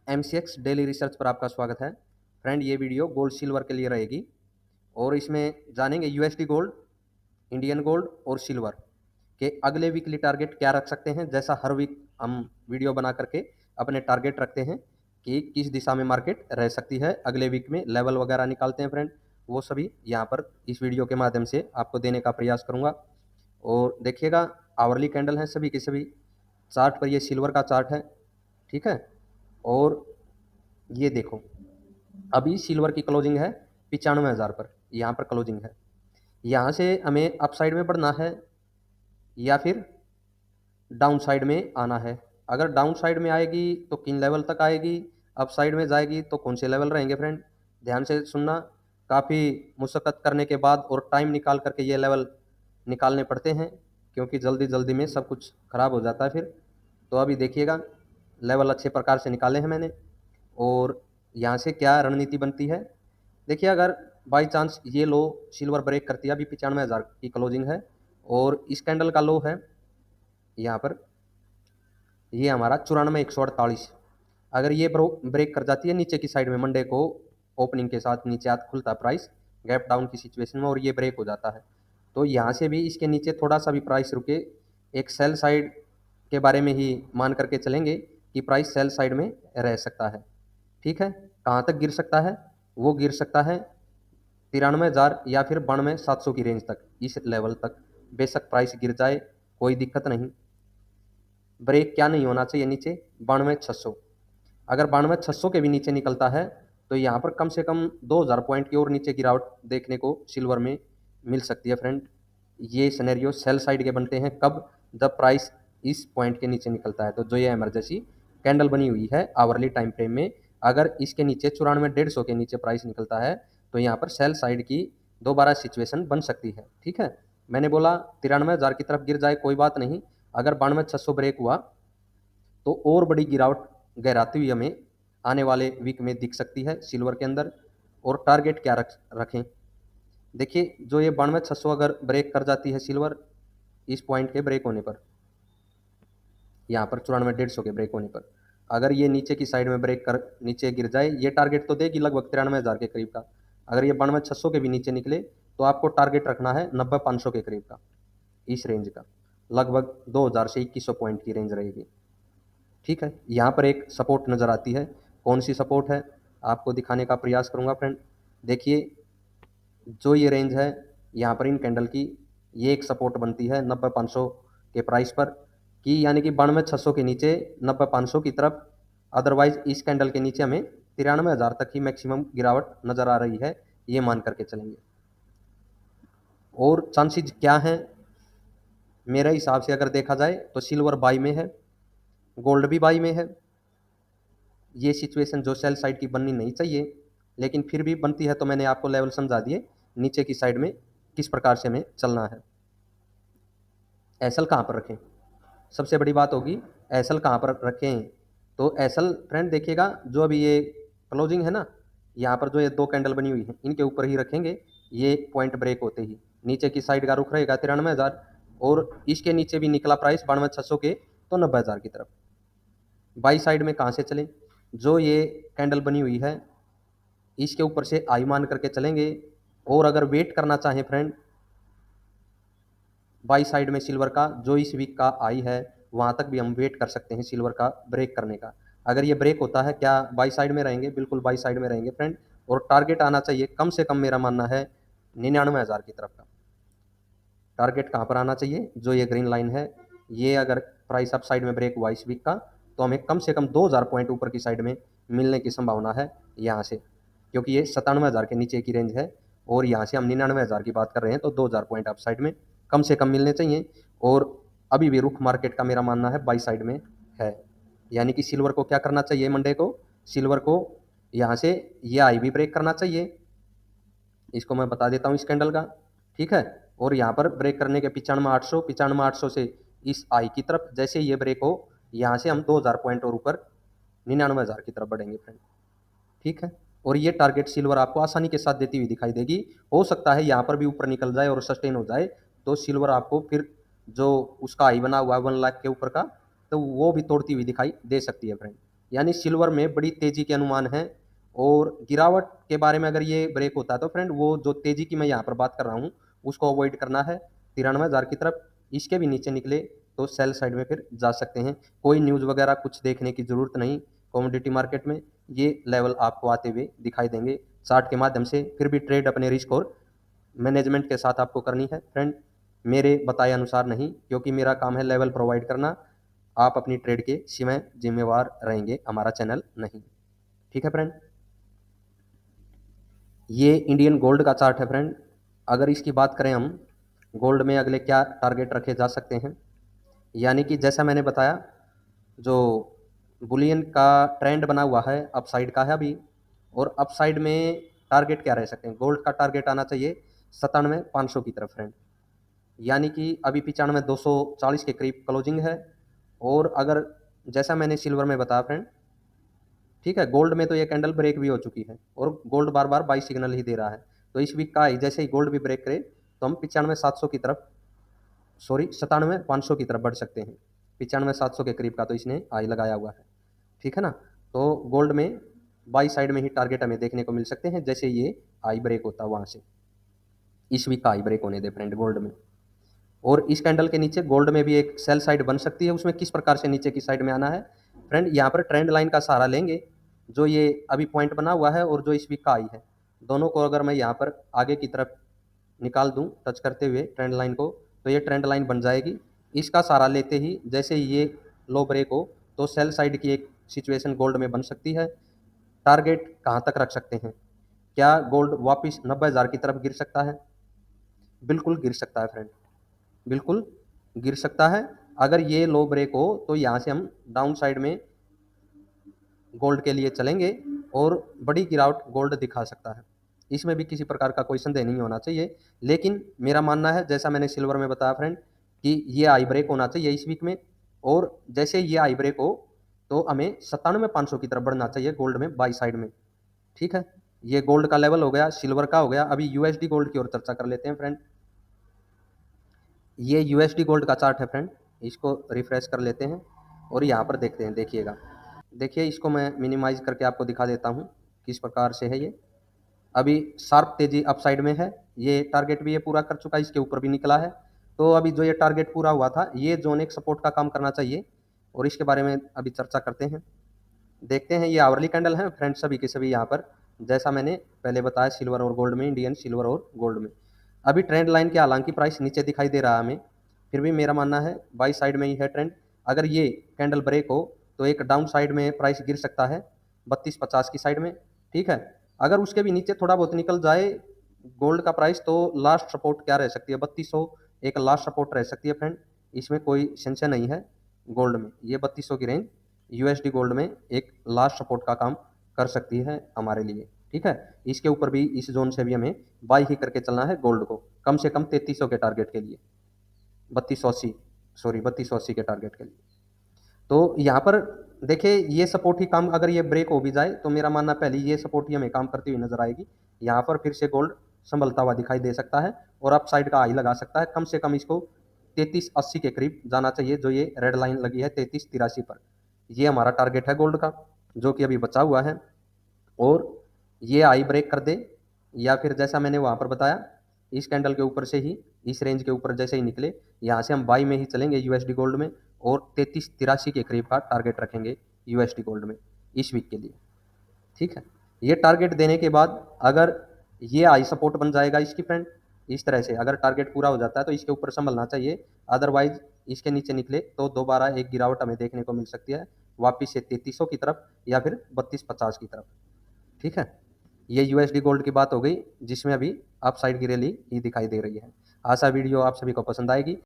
MCX daily research पर आपका स्वागत है। फ्रेंड, ये वीडियो गोल्ड सिल्वर के लिए रहेगी और इसमें जानेंगे यूएसडी गोल्ड, इंडियन गोल्ड और सिल्वर के अगले वीकली टारगेट क्या रख सकते हैं। जैसा हर वीक हम वीडियो बना करके अपने टारगेट रखते हैं कि किस दिशा में मार्केट रह सकती है, अगले वीक में लेवल वगैरह निकालते हैं फ्रेंड, वो सभी यहाँ पर इस वीडियो के माध्यम से आपको देने का प्रयास करूँगा। और देखिएगा, आवरली कैंडल है सभी के सभी। चार्ट पर ये सिल्वर का चार्ट है, ठीक है। और ये देखो, अभी सिल्वर की क्लोजिंग है 95,000 पर, यहाँ पर क्लोजिंग है। यहाँ से हमें अप साइड में बढ़ना है या फिर डाउन साइड में आना है। अगर डाउन साइड में आएगी तो किन लेवल तक आएगी, अप साइड में जाएगी तो कौन से लेवल रहेंगे फ्रेंड, ध्यान से सुनना। काफ़ी मुशक्क़त करने के बाद और टाइम निकाल करके ये लेवल निकालने पड़ते हैं, क्योंकि जल्दी जल्दी में सब कुछ ख़राब हो जाता है फिर। तो अभी देखिएगा, लेवल अच्छे प्रकार से निकाले हैं मैंने। और यहाँ से क्या रणनीति बनती है, देखिए, अगर बाई चांस ये लो सिल्वर ब्रेक करती है, अभी 95,000 की क्लोजिंग है और इस कैंडल का लो है यहाँ पर, ये हमारा 94,148। अगर ये ब्रेक कर जाती है नीचे की साइड में, मंडे को ओपनिंग के साथ नीचे हाथ खुलता है प्राइस गैप डाउन की सिचुएशन में और ये ब्रेक हो जाता है, तो यहाँ से भी इसके नीचे थोड़ा सा भी प्राइस रुके, एक सेल साइड के बारे में ही मान करके चलेंगे कि प्राइस सेल साइड में रह सकता है, ठीक है। कहाँ तक गिर सकता है, वो गिर सकता है 93,000 या फिर 92,700 की रेंज तक, इस लेवल तक बेशक प्राइस गिर जाए, कोई दिक्कत नहीं। ब्रेक क्या नहीं होना चाहिए नीचे, 92,600। अगर 92,600 के भी नीचे निकलता है तो यहाँ पर कम से कम 2,000 पॉइंट की और नीचे गिरावट देखने को सिल्वर में मिल सकती है फ्रेंड। ये सिनेरियो सेल साइड के बनते हैं कब, जब प्राइस इस पॉइंट के नीचे निकलता है। तो जो ये इमरजेंसी कैंडल बनी हुई है आवरली टाइम फ्रेम में, अगर इसके नीचे 94,150 के नीचे प्राइस निकलता है तो यहाँ पर सेल साइड की दोबारा सिचुएशन बन सकती है, ठीक है। मैंने बोला 93,000 की तरफ गिर जाए कोई बात नहीं, अगर 92,600 ब्रेक हुआ तो और बड़ी गिरावट गहराती हुई हमें आने वाले वीक में दिख सकती है सिल्वर के अंदर। और टारगेट क्या रखें, देखिए, जो ये 92,600 अगर ब्रेक कर जाती है सिल्वर इस पॉइंट के ब्रेक होने पर, यहाँ पर 94,150 के ब्रेक होने पर, अगर ये नीचे की साइड में ब्रेक कर नीचे गिर जाए, ये टारगेट तो देगी लगभग 93,000 के करीब का। अगर ये 92,600 के भी नीचे निकले तो आपको टारगेट रखना है 90,500 के करीब का, इस रेंज का, लगभग 2,000 से 2,100 पॉइंट की रेंज रहेगी, ठीक है। यहाँ पर एक सपोर्ट नज़र आती है, कौन सी सपोर्ट है आपको दिखाने का प्रयास करूँगा फ्रेंड। देखिए, जो ये रेंज है यहाँ पर इन कैंडल की, ये एक सपोर्ट बनती है 90,500 के प्राइस पर, कि यानी कि 92,600 के नीचे 90,500 की तरफ। अदरवाइज इस कैंडल के नीचे हमें 93,000 तक ही मैक्सिमम गिरावट नज़र आ रही है, ये मान करके चलेंगे। और चांसेज क्या हैं, मेरे हिसाब से अगर देखा जाए तो सिल्वर बाई में है, गोल्ड भी बाई में है। ये सिचुएशन जो सेल साइड की बननी नहीं चाहिए, लेकिन फिर भी बनती है, तो मैंने आपको लेवल समझा दिए नीचे की साइड में किस प्रकार से हमें चलना है। एसएल कहाँ पर रखें, सबसे बड़ी बात होगी एसएल कहाँ पर रखें। तो एसएल फ्रेंड देखिएगा, जो अभी ये क्लोजिंग है ना, यहाँ पर जो ये दो कैंडल बनी हुई है इनके ऊपर ही रखेंगे। ये पॉइंट ब्रेक होते ही नीचे की साइड का रुख रहेगा 93,000 और इसके नीचे भी निकला प्राइस 92,600 के तो 90,000 की तरफ। बाई साइड में कहाँ से चलें, जो ये कैंडल बनी हुई है इसके ऊपर से आई मान करके चलेंगे। और अगर वेट करना चाहें फ्रेंड बाई साइड में सिल्वर का, जो इस वीक का आई है वहाँ तक भी हम वेट कर सकते हैं सिल्वर का ब्रेक करने का। अगर ये ब्रेक होता है, क्या बाई साइड में रहेंगे, बिल्कुल बाई साइड में रहेंगे फ्रेंड। और टारगेट आना चाहिए कम से कम, मेरा मानना है 99,000 की तरफ का टारगेट कहाँ पर आना चाहिए। जो ये ग्रीन लाइन है, ये अगर प्राइस अप साइड में ब्रेक हुआ इस वीक का, तो हमें कम से कम 2,000 पॉइंट ऊपर की साइड में मिलने की संभावना है यहाँ से, क्योंकि ये 97,000 के नीचे की रेंज है और यहाँ से हम 99,000 की बात कर रहे हैं, तो 2,000 पॉइंट अप साइड में कम से कम मिलने चाहिए। और अभी भी रुख मार्केट का मेरा मानना है बाई साइड में है, यानी कि सिल्वर को क्या करना चाहिए, मंडे को सिल्वर को यहाँ से ये आई भी ब्रेक करना चाहिए, इसको मैं बता देता हूँ इस कैंडल का, ठीक है। और यहाँ पर ब्रेक करने के 95,800 से इस आई की तरफ जैसे ये ब्रेक हो, यहाँ से हम 2,000 पॉइंट और ऊपर 99,000 की तरफ बढ़ेंगे फ्रेंड, ठीक है। और ये टारगेट सिल्वर आपको आसानी के साथ देती हुई दिखाई देगी। हो सकता है यहाँ पर भी ऊपर निकल जाए और सस्टेन हो जाए, तो सिल्वर आपको फिर जो उसका आई बना हुआ है 1 लाख के ऊपर का, तो वो भी तोड़ती हुई दिखाई दे सकती है फ्रेंड। यानी सिल्वर में बड़ी तेजी के अनुमान है। और गिरावट के बारे में अगर ये ब्रेक होता है तो फ्रेंड वो जो तेजी की मैं यहाँ पर बात कर रहा हूँ उसको अवॉइड करना है 93,000 की तरफ। इसके भी नीचे निकले तो सेल साइड में फिर जा सकते हैं। कोई न्यूज़ वगैरह कुछ देखने की ज़रूरत नहीं। कमोडिटी मार्केट में ये लेवल आपको आते हुए दिखाई देंगे चार्ट के माध्यम से। फिर भी ट्रेड अपने रिस्क और मैनेजमेंट के साथ आपको करनी है फ्रेंड, मेरे बताए अनुसार नहीं, क्योंकि मेरा काम है लेवल प्रोवाइड करना। आप अपनी ट्रेड के स्वयं जिम्मेवार रहेंगे, हमारा चैनल नहीं। ठीक है फ्रेंड, ये इंडियन गोल्ड का चार्ट है फ्रेंड। अगर इसकी बात करें हम, गोल्ड में अगले क्या टारगेट रखे जा सकते हैं, यानी कि जैसा मैंने बताया जो बुलियन का ट्रेंड बना हुआ है अपसाइड का है अभी, और अपसाइड में टारगेट क्या रह सकते हैं। गोल्ड का टारगेट आना चाहिए 97,500 की तरफ फ्रेंड, यानी कि अभी 95,240 के करीब क्लोजिंग है। और अगर जैसा मैंने सिल्वर में बताया फ्रेंड, ठीक है, गोल्ड में तो ये कैंडल ब्रेक भी हो चुकी है और gold bar bar by signal ही दे रहा है। तो इस वीक का हाई जैसे ही गोल्ड भी ब्रेक करे तो हम 95,700 की तरफ, सॉरी 97,500 की तरफ बढ़ सकते हैं। 95,700 के करीब का तो इसने हाई लगाया हुआ है। ठीक है ना, तो गोल्ड में बाई साइड में ही टारगेट हमें देखने को मिल सकते हैं जैसे ये हाई ब्रेक होता है वहाँ से। इस वीक का हाई ब्रेक होने दे फ्रेंड गोल्ड में। और इस कैंडल के नीचे गोल्ड में भी एक सेल साइड बन सकती है। उसमें किस प्रकार से नीचे की साइड में आना है फ्रेंड, यहाँ पर ट्रेंड लाइन का सहारा लेंगे। जो ये अभी पॉइंट बना हुआ है और जो इस वीक का आई है, दोनों को अगर मैं यहाँ पर आगे की तरफ निकाल दूँ टच करते हुए ट्रेंड लाइन को, तो ये ट्रेंड लाइन बन जाएगी। इसका सहारा लेते ही जैसे ये लो ब्रेक हो तो सेल साइड की एक सिचुएशन गोल्ड में बन सकती है। टारगेट कहाँ तक रख सकते हैं, क्या गोल्ड वापस 90,000 की तरफ गिर सकता है? बिल्कुल गिर सकता है फ्रेंड, बिल्कुल गिर सकता है। अगर ये लो ब्रेक हो तो यहाँ से हम डाउन साइड में गोल्ड के लिए चलेंगे और बड़ी गिरावट गोल्ड दिखा सकता है। इसमें भी किसी प्रकार का कोई संदेह नहीं होना चाहिए। लेकिन मेरा मानना है जैसा मैंने सिल्वर में बताया फ्रेंड कि ये आई ब्रेक होना चाहिए इस वीक में, और जैसे ये आई ब्रेक हो तो हमें 97,500 की तरफ बढ़ना चाहिए गोल्ड में बाई साइड में। ठीक है, ये गोल्ड का लेवल हो गया, सिल्वर का हो गया। अभी यूएसडी गोल्ड की ओर चर्चा कर लेते हैं फ्रेंड। ये यूएसडी गोल्ड का चार्ट है फ्रेंड, इसको रिफ्रेश कर लेते हैं और यहाँ पर देखते हैं। देखिएगा, देखिए इसको मैं मिनिमाइज करके आपको दिखा देता हूँ किस प्रकार से है। ये अभी शार्प तेजी अपसाइड में है, ये टारगेट भी ये पूरा कर चुका है, इसके ऊपर भी निकला है। तो अभी जो ये टारगेट पूरा हुआ था, ये जोन एक सपोर्ट का काम करना चाहिए और इसके बारे में अभी चर्चा करते हैं। देखते हैं, ये आवरली कैंडल है फ्रेंड सभी के सभी यहाँ पर, जैसा मैंने पहले बताया सिल्वर और गोल्ड में, इंडियन सिल्वर और गोल्ड में। अभी ट्रेंड लाइन के हालांकि प्राइस नीचे दिखाई दे रहा है हमें, फिर भी मेरा मानना है बाई साइड में ही है ट्रेंड। अगर ये कैंडल ब्रेक हो तो एक डाउन साइड में प्राइस गिर सकता है 3250 की साइड में। ठीक है, अगर उसके भी नीचे थोड़ा बहुत निकल जाए गोल्ड का प्राइस तो लास्ट सपोर्ट क्या रह सकती है, 3200 एक लास्ट सपोर्ट रह सकती है फ्रेंड। इसमें कोई संशय नहीं है। गोल्ड में ये 3200 की रेंज यूएसडी गोल्ड में एक लास्ट सपोर्ट का काम कर सकती है हमारे लिए। ठीक है, इसके ऊपर भी इस जोन से भी हमें बाई ही करके चलना है गोल्ड को, कम से कम 3300 के टारगेट के लिए, 3280, सॉरी 3280 के टारगेट के लिए। तो यहाँ पर देखिए ये सपोर्ट ही काम, अगर ये ब्रेक हो भी जाए तो मेरा मानना पहले ये सपोर्ट ही हमें काम करती हुई नजर आएगी। यहाँ पर फिर से गोल्ड संभलता हुआ दिखाई दे सकता है और अप साइड का हाई लगा सकता है। कम से कम इसको 3380 के करीब जाना चाहिए, जो ये रेड लाइन लगी है 3383 पर। ये हमारा टारगेट है गोल्ड का, जो कि अभी बचा हुआ है। और ये आई ब्रेक कर दे या फिर जैसा मैंने वहाँ पर बताया इस कैंडल के ऊपर से ही, इस रेंज के ऊपर जैसे ही निकले, यहाँ से हम बाई में ही चलेंगे यूएसडी गोल्ड में और 3383 के करीब का टारगेट रखेंगे यूएसडी गोल्ड में इस वीक के लिए। ठीक है, ये टारगेट देने के बाद अगर ये आई सपोर्ट बन जाएगा इसकी फ्रेंड, इस तरह से अगर टारगेट पूरा हो जाता है तो इसके ऊपर संभलना चाहिए। अदरवाइज इसके नीचे निकले तो दोबारा एक गिरावट हमें देखने को मिल सकती है वापिस से 3300 की तरफ या फिर 3250 की तरफ। ठीक है, ये यूएसडी गोल्ड की बात हो गई जिसमें अभी अप साइड की रैली ही दिखाई दे रही है। आशा वीडियो आप सभी को पसंद आएगी।